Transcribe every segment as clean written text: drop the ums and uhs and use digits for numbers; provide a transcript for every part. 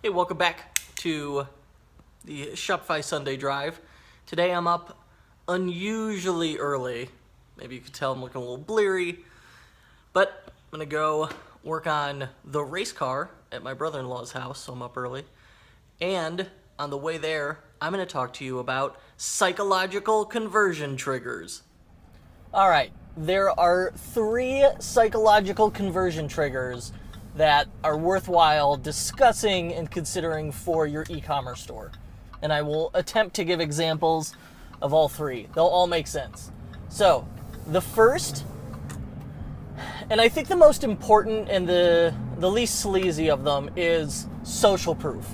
Hey, welcome back to the Shopify Sunday Drive. Today I'm up unusually early. Maybe you could tell I'm looking a little bleary. But I'm going to go work on the race car at my brother-in-law's house, so I'm up early. And on the way there, I'm going to talk to you about psychological conversion triggers. All right, there are 3 psychological conversion triggers that are worthwhile discussing and considering for your e-commerce store. And I will attempt to give examples of all 3. They'll all make sense. So, the first, and I think the most important and the least sleazy of them, is social proof.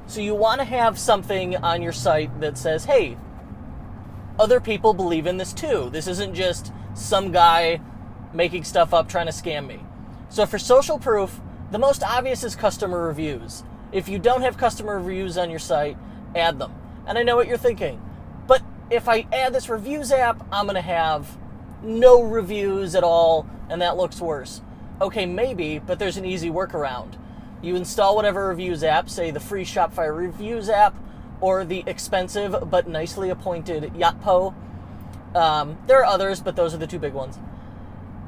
So you want to have something on your site that says, hey, other people believe in this too. This isn't just some guy making stuff up trying to scam me. So for social proof, the most obvious is customer reviews. If you don't have customer reviews on your site, add them. And I know what you're thinking, but if I add this reviews app, I'm going to have no reviews at all, and that looks worse. Okay, maybe, but there's an easy workaround. You install whatever reviews app, say the free Shopify reviews app, or the expensive but nicely appointed Yotpo. There are others, but those are the 2 big ones.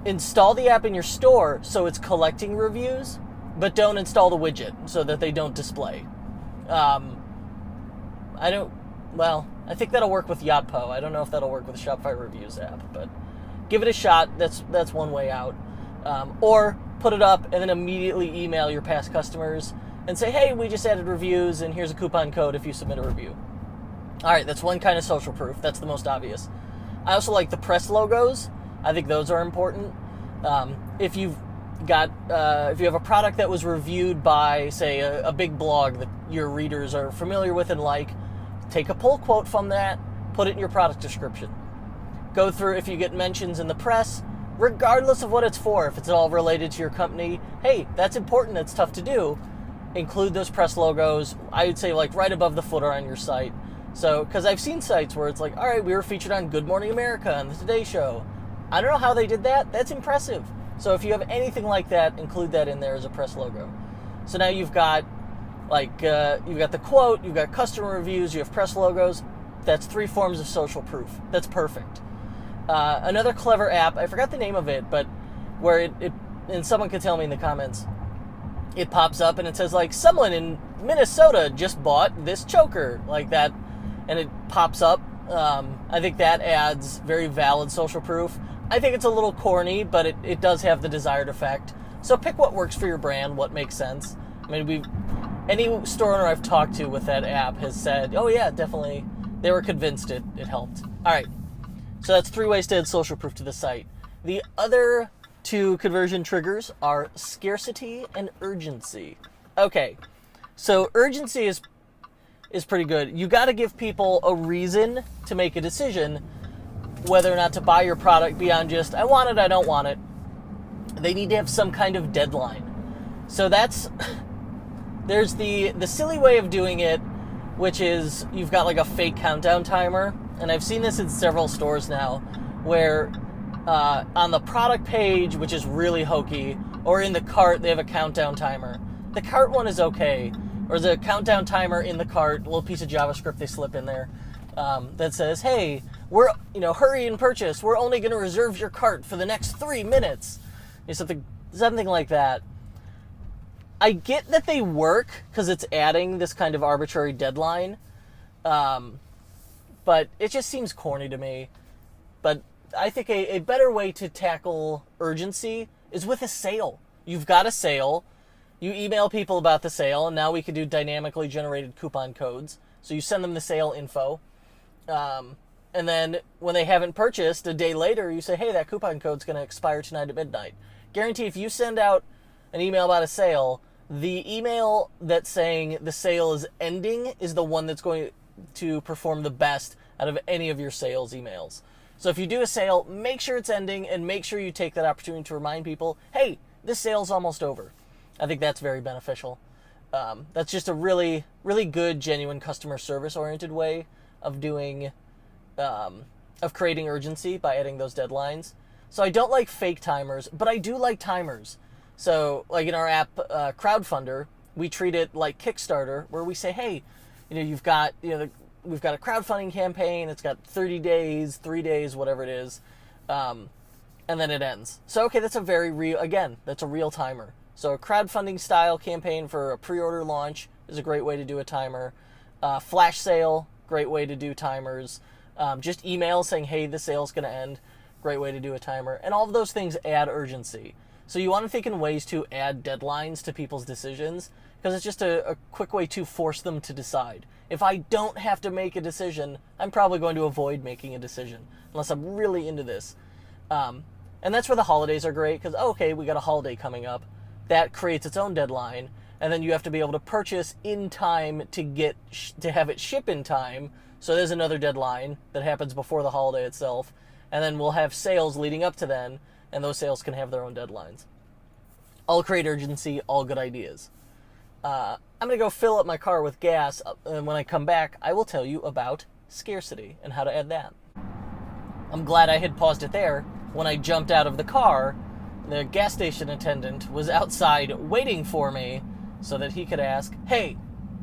Install the app in your store so it's collecting reviews, but don't install the widget so that they don't display. I think that'll work with Yotpo. I don't know if that'll work with the Shopify reviews app, but give it a shot. That's one way out. Or put it up and then immediately email your past customers and say, hey, we just added reviews and here's a coupon code if you submit a review. All right, that's one kind of social proof. That's the most obvious. I also like the press logos. I think those are important. If you have a product that was reviewed by, say, a big blog that your readers are familiar with and like, take a pull quote from that, put it in your product description. Go through, if you get mentions in the press, regardless of what it's for, if it's all related to your company, hey, that's important, that's tough to do. Include those press logos, I would say like right above the footer on your site. So, because I've seen sites where it's like, all right, we were featured on Good Morning America and the Today Show. I don't know how they did that. That's impressive. So if you have anything like that, include that in there as a press logo. So now you've got you've got the quote, you've got customer reviews, you have press logos. That's 3 forms of social proof. That's perfect. Another clever app, I forgot the name of it, but where it and someone could tell me in the comments, it pops up and it says like, someone in Minnesota just bought this choker, like that, and it pops up. I think that adds very valid social proof. I think it's a little corny, but it does have the desired effect. So pick what works for your brand, what makes sense. I mean, any store owner I've talked to with that app has said, oh yeah, definitely, they were convinced it helped. All right, so that's 3 ways to add social proof to the site. The other 2 conversion triggers are scarcity and urgency. Okay, so urgency is pretty good. You got to give people a reason to make a decision whether or not to buy your product beyond just, I want it, I don't want it. They need to have some kind of deadline. So there's the silly way of doing it, which is you've got like a fake countdown timer. And I've seen this in several stores now where on the product page, which is really hokey, or in the cart, they have a countdown timer. The cart one is okay. Or the countdown timer in the cart, a little piece of JavaScript they slip in there that says, hey, hurry and purchase. We're only going to reserve your cart for the next 3 minutes. Something like that. I get that they work because it's adding this kind of arbitrary deadline, but it just seems corny to me. But I think a better way to tackle urgency is with a sale. You've got a sale. You email people about the sale, and now we can do dynamically generated coupon codes. So you send them the sale info. And then when they haven't purchased, a day later, you say, hey, that coupon code's going to expire tonight at midnight. Guarantee if you send out an email about a sale, the email that's saying the sale is ending is the one that's going to perform the best out of any of your sales emails. So if you do a sale, make sure it's ending and make sure you take that opportunity to remind people, hey, this sale's almost over. I think that's very beneficial. That's just a really, really good, genuine customer service-oriented way of doing, of creating urgency by adding those deadlines. So I don't like fake timers, but I do like timers. So like in our app, Crowdfunder, we treat it like Kickstarter, where we say, hey, you've got, we've got a crowdfunding campaign. It's got 30 days, 3 days, whatever it is. And then it ends. So, okay, that's a very real, again, that's a real timer. So a crowdfunding style campaign for a pre-order launch is a great way to do a timer. Flash sale, great way to do timers. Just email saying, hey, the sale's going to end, great way to do a timer. And all of those things add urgency. So you want to think in ways to add deadlines to people's decisions, because it's just a quick way to force them to decide. If I don't have to make a decision, I'm probably going to avoid making a decision, unless I'm really into this. And that's where the holidays are great, because, okay, we got a holiday coming up. That creates its own deadline, and then you have to be able to purchase in time to have it ship in time. So there's another deadline that happens before the holiday itself, and then we'll have sales leading up to then, and those sales can have their own deadlines. All create urgency, all good ideas. I'm going to go fill up my car with gas, and when I come back, I will tell you about scarcity and how to add that. I'm glad I had paused it there. When I jumped out of the car, the gas station attendant was outside waiting for me so that he could ask, hey,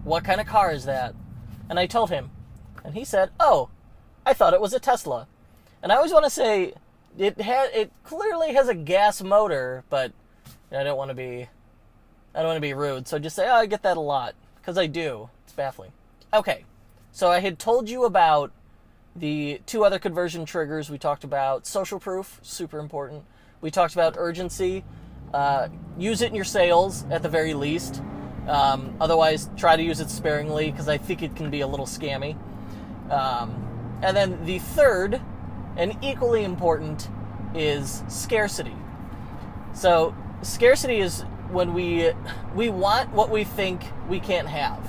what kind of car is that? And I told him, and he said, oh, I thought it was a Tesla. And I always want to say, it clearly has a gas motor, but I don't want to be rude, so just say, oh, I get that a lot, because I do. It's baffling. Okay, so I had told you about the 2 other conversion triggers. We talked about social proof, super important. We talked about urgency. Use it in your sales at the very least. Otherwise, try to use it sparingly, because I think it can be a little scammy. And then the third, and equally important, is scarcity. So scarcity is when we want what we think we can't have.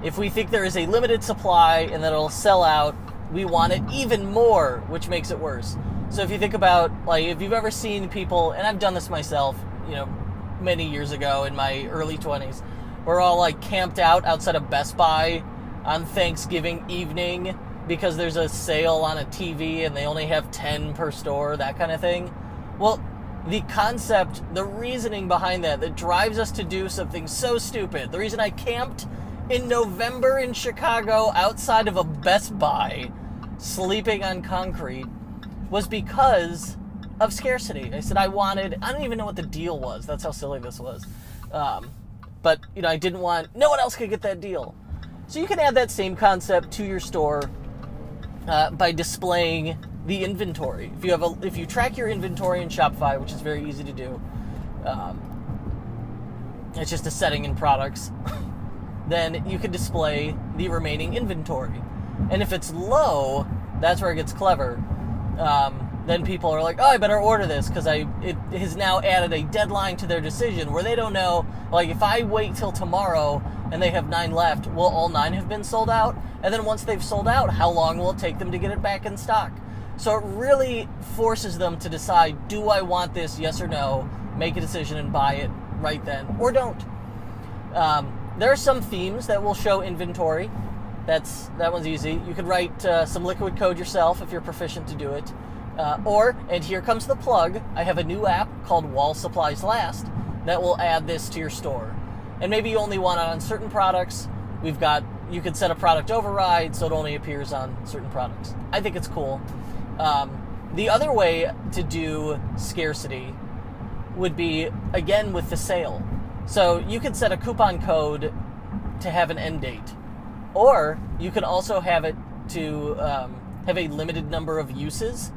If we think there is a limited supply and that it'll sell out, we want it even more, which makes it worse. So if you think about, like, if you've ever seen people, and I've done this myself, many years ago in my early 20s, we're all like camped out outside of Best Buy on Thanksgiving evening because there's a sale on a TV and they only have 10 per store, that kind of thing. Well, the concept, the reasoning behind that drives us to do something so stupid. The reason I camped in November in Chicago outside of a Best Buy, sleeping on concrete, was because of scarcity. I said I don't even know what the deal was. That's how silly this was. But, I didn't want, no one else could get that deal. So you can add that same concept to your store by displaying the inventory. If you track your inventory in Shopify, which is very easy to do, it's just a setting in products, then you can display the remaining inventory. And if it's low, that's where it gets clever. Then people are like, oh, I better order this, because it has now added a deadline to their decision where they don't know, like, if I wait till tomorrow and they have 9 left, will all 9 have been sold out? And then once they've sold out, how long will it take them to get it back in stock? So it really forces them to decide, do I want this, yes or no, make a decision and buy it right then, or don't. There are some themes that will show inventory. That one's easy. You could write some liquid code yourself if you're proficient to do it. And here comes the plug, I have a new app called While Supplies Last that will add this to your store. And maybe you only want it on certain products. You could set a product override so it only appears on certain products. I think it's cool. The other way to do scarcity would be, again, with the sale. So you could set a coupon code to have an end date. Or you could also have it to have a limited number of uses.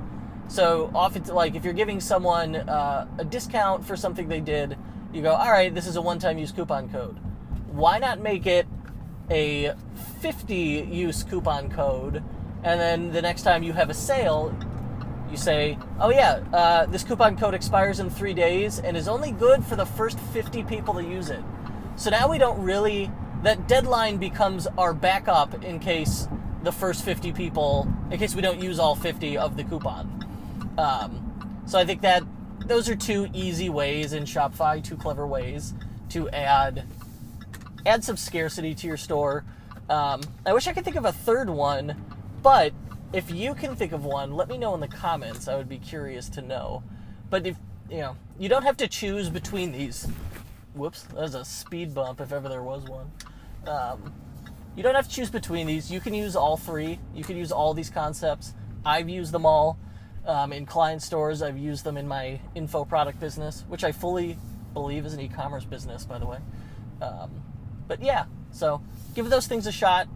So often, like, if you're giving someone a discount for something they did, you go, all right, this is a one-time use coupon code. Why not make it a 50-use coupon code, and then the next time you have a sale, you say, oh yeah, this coupon code expires in 3 days and is only good for the first 50 people to use it. So now that deadline becomes our backup in case the first 50 people, in case we don't use all 50 of the coupon. So I think that those are 2 easy ways in Shopify, 2 clever ways to add some scarcity to your store. I wish I could think of a third one, but if you can think of one, let me know in the comments. I would be curious to know. But if you don't have to choose between these. Whoops, that was a speed bump if ever there was one. You don't have to choose between these. You can use all three. You can use all these concepts. I've used them all in client stores. I've used them in my info product business, which I fully believe is an e-commerce business, by the way. But yeah, so give those things a shot.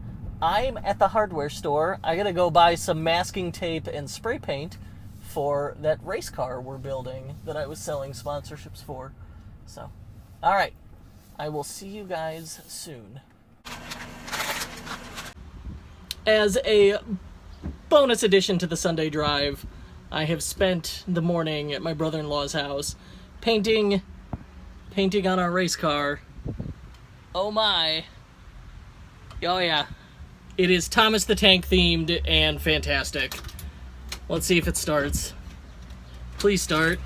I'm at the hardware store. I gotta go buy some masking tape and spray paint for that race car we're building that I was selling sponsorships for. So, all right. I will see you guys soon. As a bonus addition to the Sunday drive, I have spent the morning at my brother-in-law's house painting on our race car. Oh my. Oh yeah. It is Thomas the Tank themed and fantastic. Let's see if it starts. Please start.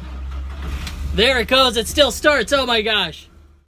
There it goes. It still starts. Oh my gosh.